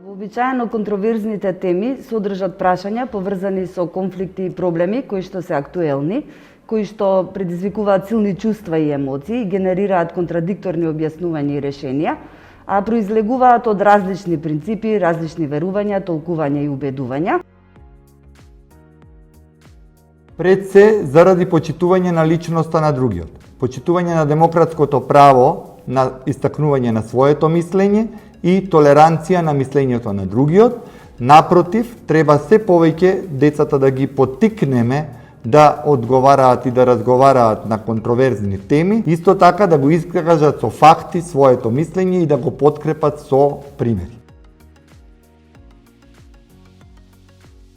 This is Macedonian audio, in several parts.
Вообичаено контроверзните теми содржат прашања поврзани со конфликти и проблеми кои што се актуелни, кои што предизвикуваат силни чувства и емоции, генерираат контрадикторни објаснувања и решенија, а произлегуваат од различни принципи, различни верувања, толкувања и убедувања. Пред се заради почитување на личноста на другиот, почитување на демократското право на истакнување на своето мислење и толеранција на мислењето на другиот. Напротив, треба се повеќе децата да ги поттикнеме да одговараат и да разговараат на контроверзни теми, исто така да го искажат со факти своето мислење и да го подкрепат со примери.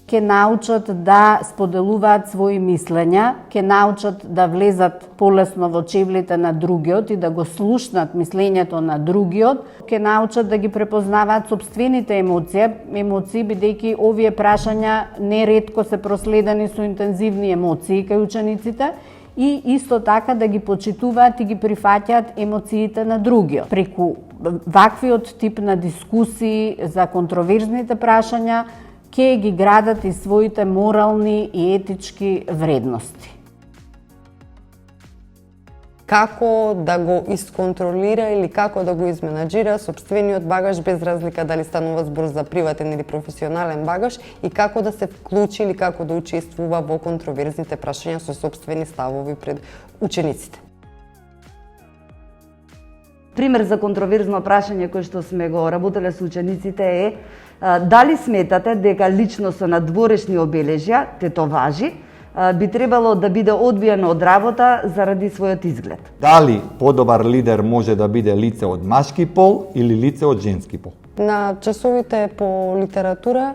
Ке научат да споделуваат своји мислења, ке научат да влезат полесно во чевлите на другиот и да го слушнат мислењето на другиот, ке научат да ги препознаваат сопствените емоции, бидејќи овие прашања неретко се проследени со интензивни емоции кај учениците, и исто така да ги почитуваат и ги прифаќаат емоциите на другиот. Преку ваквиот тип на дискусии за контроверзните прашања, ке ги градат и своите морални и етички вредности. Како да го исконтролира или како да го изменаџира сопствениот багаж, без разлика дали станува збор за приватен или професионален багаж, и како да се вклучи или како да учествува во контроверзните прашања со сопствени ставови пред учениците. Пример за контроверзно прашање кој што сме го работеле со учениците е дали сметате дека лично со надворешни обележја, тетоважи, би требало да биде одбиено од работа заради својот изглед? Дали подобар лидер може да биде лице од машки пол или лице од женски пол? На часовите по литература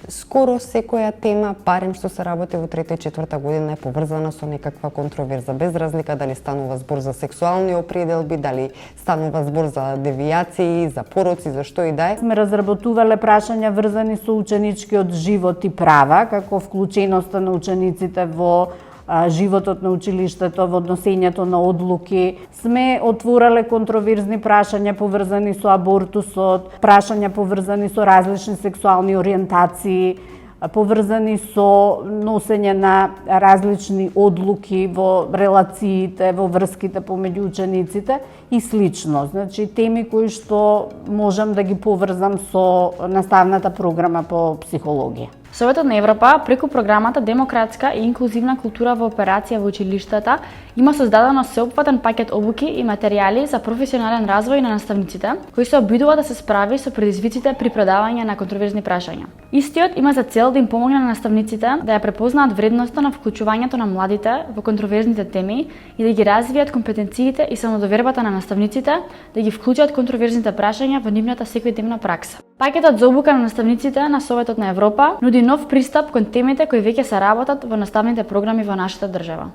скоро секоја тема, барем што се работи во 3-та и 4-та година, е поврзана со некаква контроверза, без разлика дали станува збор за сексуални определби, дали станува збор за девијации, за пороци, за што и да е. Сме разработувале прашања врзани со ученичкиот живот и права, како вклученоста на учениците во животот на училиштето, во однесењето на одлуки. Сме отворале контроверзни прашања поврзани со абортусот, прашања поврзани со различни сексуални ориентации, поврзани со носење на различни одлуки во релациите, во врските помеѓу учениците и слично. Значи, теми кои што можам да ги поврзам со наставната програма по психологија. Советот на Европа, преку програмата Демократска и инклузивна култура во операција во училиштата, има создадено сеопфатен пакет обуки и материјали за професионален развој на наставниците, кои се обидува да се справи со предизвиците при предавање на контроверзни прашања. Истиот има за цел да им помогне на наставниците да ја препознаат вредноста на вклучувањето на младите во контроверзните теми и да ги развијат компетенциите и самодовербата на наставниците да ги вклучат контроверзните прашања во нивната секојдневна пракса. Пакетот за обука на наставниците на Советот на Европа нуди нов пристап кон темите кои веќе се работат во наставните програми во нашата држава.